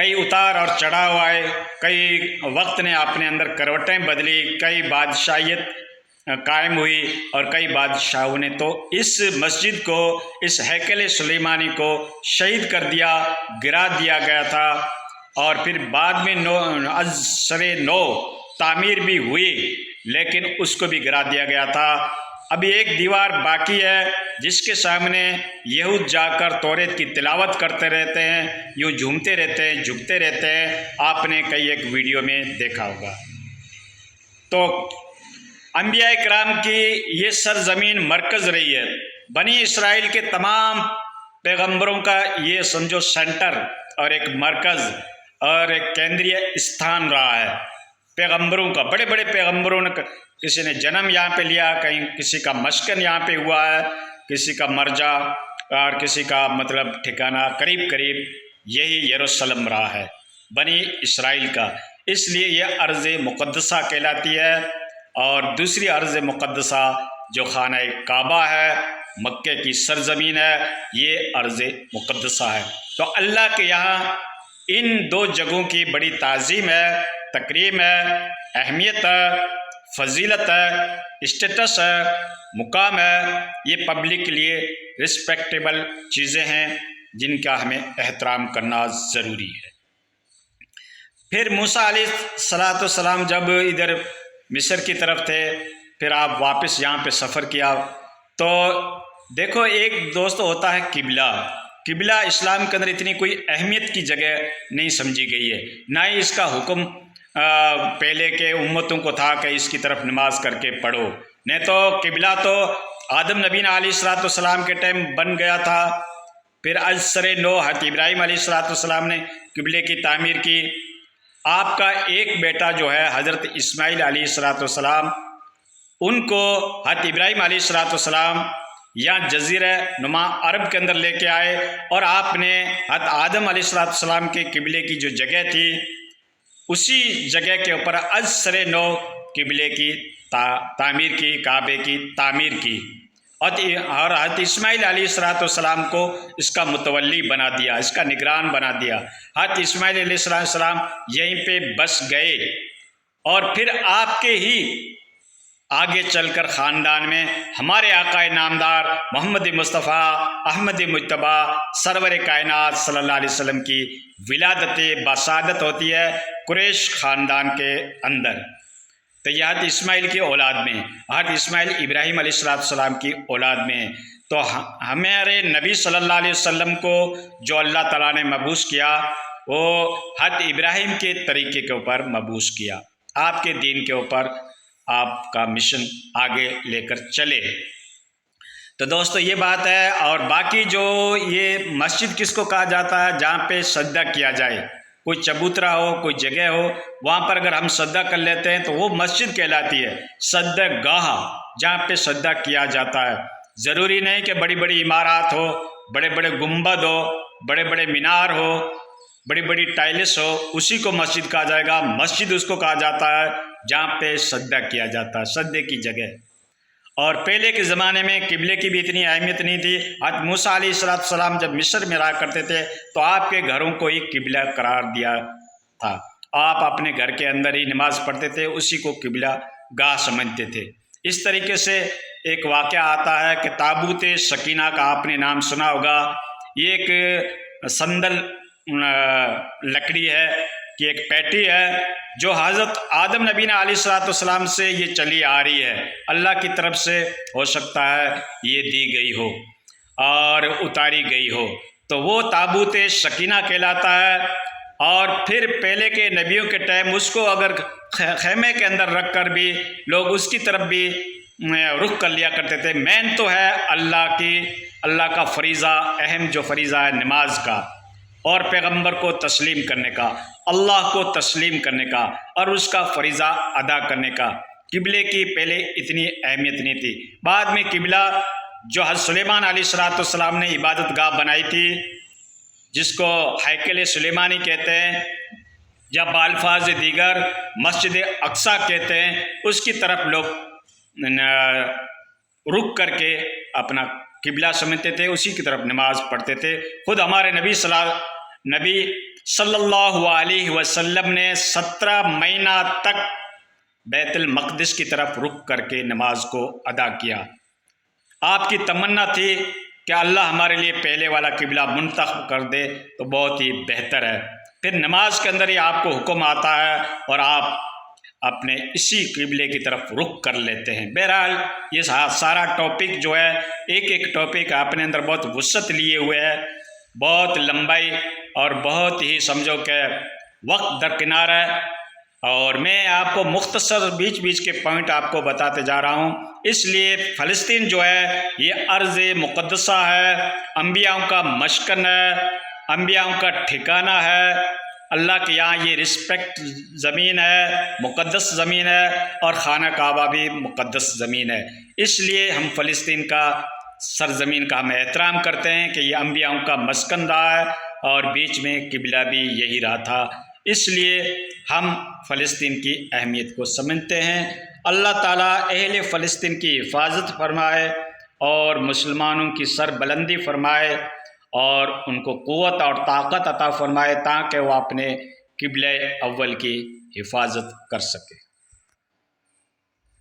کئی اتار اور چڑھاؤ آئے، کئی وقت نے اپنے اندر کروٹیں بدلی، کئی بادشاہیت قائم ہوئی اور کئی بادشاہوں نے تو اس مسجد کو، اس ہیکل سلیمانی کو شہید کر دیا، گرا دیا گیا تھا، اور پھر بعد میں از سر نو تعمیر بھی ہوئی، لیکن اس کو بھی گرا دیا گیا تھا۔ ابھی ایک دیوار باقی ہے جس کے سامنے یہود جا کر توریت کی تلاوت کرتے رہتے ہیں، یوں جھومتے رہتے ہیں، جھکتے رہتے ہیں، آپ نے کئی ایک ویڈیو میں دیکھا ہوگا۔ تو انبیاء کرام کی یہ سرزمین مرکز رہی ہے، بنی اسرائیل کے تمام پیغمبروں کا یہ سمجھو سینٹر اور ایک مرکز اور ایک کیندری استھان رہا ہے۔ پیغمبروں کا، بڑے بڑے پیغمبروں نے، کسی نے جنم یہاں پہ لیا، کہیں کسی کا مسکن یہاں پہ ہوا ہے، کسی کا مرجع اور کسی کا مطلب ٹھکانہ قریب قریب یہی یروشلم رہا ہے بنی اسرائیل کا، اس لیے یہ ارض مقدسہ کہلاتی ہے۔ اور دوسری ارض مقدسہ جو خانہ کعبہ ہے، مکے کی سرزمین ہے، یہ ارض مقدسہ ہے۔ تو اللہ کے یہاں ان دو جگہوں کی بڑی تعظیم ہے، تکریم ہے، اہمیت ہے، فضیلت ہے، اسٹیٹس ہے، مقام ہے۔ یہ پبلک کے لیے رسپیکٹیبل چیزیں ہیں جن کا ہمیں احترام کرنا ضروری ہے۔ پھر موسیٰ علیہ السلام جب ادھر مصر کی طرف تھے، پھر آپ واپس یہاں پہ سفر کیا، تو دیکھو ایک دوست ہوتا ہے قبلہ۔ قبلہ اسلام کے اندر اتنی کوئی اہمیت کی جگہ نہیں سمجھی گئی ہے، نہ ہی اس کا حکم پہلے کے امتوں کو تھا کہ اس کی طرف نماز کر کے پڑھو، نہیں تو قبلہ تو آدم نبی علیہ السلام کے ٹائم بن گیا تھا۔ پھر از سر نو حضرت ابراہیم علیہ السلام نے قبلے کی تعمیر کی۔ آپ کا ایک بیٹا جو ہے حضرت اسماعیل علیہ السلام، ان کو حضرت ابراہیم علیہ السلام یہاں جزیرہ نما عرب کے اندر لے کے آئے، اور آپ نے حضرت آدم علیہ السلام کے قبلے کی جو جگہ تھی اسی جگہ کے اوپر از سر نو قبلے کی تعمیر کی، کعبے کی تعمیر کی، اور حضرت اسماعیل علیہ السلام کو اس کا متولی بنا دیا، اس کا نگران بنا دیا۔ حضرت اسماعیل علیہ السلام یہیں پہ بس گئے، اور پھر آپ کے ہی آگے چل کر خاندان میں ہمارے آقا نامدار محمد مصطفیٰ احمد مجتبیٰ سرور کائنات صلی اللہ علیہ وسلم کی ولادت بسعادت ہوتی ہے قریش خاندان کے اندر۔ تو یہ حضرت اسماعیل کی اولاد میں، حضرت اسماعیل ابراہیم علیہ السلام کی اولاد میں، تو ہمارے نبی صلی اللہ علیہ وسلم کو جو اللہ تعالیٰ نے مبعوث کیا وہ حضرت ابراہیم کے طریقے کے اوپر مبعوث کیا، آپ کے دین کے اوپر آپ کا مشن آگے لے کر چلے۔ تو دوستو یہ بات ہے۔ اور باقی جو یہ مسجد کس کو کہا جاتا ہے؟ جہاں پہ سجدہ کیا جائے، کوئی چبوترا ہو، کوئی جگہ ہو، وہاں پر اگر ہم سجدہ کر لیتے ہیں تو وہ مسجد کہلاتی ہے، سجدہ گاہ جہاں پہ سجدہ کیا جاتا ہے۔ ضروری نہیں کہ بڑی بڑی عمارات ہو، بڑے بڑے گنبد ہو، بڑے بڑے مینار ہو، بڑی بڑی ٹائلس ہو، اسی کو مسجد کہا جائے گا۔ مسجد اس کو کہا جاتا ہے جہاں پہ سجدہ کیا جاتا ہے، سجدے کی جگہ۔ اور پہلے کے زمانے میں قبلے کی بھی اتنی اہمیت نہیں تھی۔ حضرت موسیٰ علیہ السلام جب مصر میں رہا کرتے تھے تو آپ کے گھروں کو ہی قبلہ قرار دیا تھا، آپ اپنے گھر کے اندر ہی نماز پڑھتے تھے، اسی کو قبلہ گاہ سمجھتے تھے۔ اس طریقے سے ایک واقعہ آتا ہے کہ تابوت سکینہ کا آپ نے نام سنا ہوگا۔ یہ ایک صندل لکڑی ہے کہ ایک پیٹی ہے جو حضرت آدم نبی علیہ السلام سے یہ چلی آ رہی ہے، اللہ کی طرف سے ہو سکتا ہے یہ دی گئی ہو اور اتاری گئی ہو، تو وہ تابوت سکینہ کہلاتا ہے۔ اور پھر پہلے کے نبیوں کے ٹائم اس کو اگر خیمے کے اندر رکھ کر بھی لوگ اس کی طرف بھی رخ کر لیا کرتے تھے۔ مین تو ہے اللہ کا فریضہ، اہم جو فریضہ ہے نماز کا، اور پیغمبر کو تسلیم کرنے کا، اللہ کو تسلیم کرنے کا، اور اس کا فریضہ ادا کرنے کا۔ قبلے کی پہلے اتنی اہمیت نہیں تھی۔ بعد میں قبلہ جو حضرت سلیمان علیہ السلام نے عبادت گاہ بنائی تھی، جس کو ہیکل سلیمانی کہتے ہیں یا بالفاظ دیگر مسجد اقصیٰ کہتے ہیں، اس کی طرف لوگ رک کر کے اپنا قبلہ سمجھتے تھے، اسی کی طرف نماز پڑھتے تھے۔ خود ہمارے نبی صلی اللہ نبی صلی اللہ علیہ وسلم نے 17 مہینہ تک بیت المقدس کی طرف رخ کر کے نماز کو ادا کیا۔ آپ کی تمنا تھی کہ اللہ ہمارے لیے پہلے والا قبلہ منتخب کر دے تو بہت ہی بہتر ہے۔ پھر نماز کے اندر ہی آپ کو حکم آتا ہے اور آپ اپنے اسی قبلے کی طرف رخ کر لیتے ہیں۔ بہرحال یہ سارا ٹاپک جو ہے ایک ٹاپک اپنے اندر بہت وسعت لیے ہوئے ہے، بہت لمبائی اور بہت ہی سمجھو کہ وقت درکنار ہے، اور میں آپ کو مختصر بیچ کے پوائنٹ آپ کو بتاتے جا رہا ہوں۔ اس لیے فلسطین جو ہے یہ ارض مقدسہ ہے، انبیاؤں کا مسکن ہے، انبیاؤں کا ٹھکانہ ہے، اللہ کے یہاں یہ رسپیکٹ زمین ہے، مقدس زمین ہے، اور خانہ کعبہ بھی مقدس زمین ہے۔ اس لیے ہم فلسطین کا سرزمین کا ہم احترام کرتے ہیں کہ یہ انبیاؤں کا مسکن رہا ہے اور بیچ میں قبلہ بھی یہی رہا تھا۔ اس لیے ہم فلسطین کی اہمیت کو سمجھتے ہیں۔ اللہ تعالیٰ اہل فلسطین کی حفاظت فرمائے اور مسلمانوں کی سربلندی فرمائے اور ان کو قوت اور طاقت عطا فرمائے تاکہ وہ اپنے قبلہ اول کی حفاظت کر سکے۔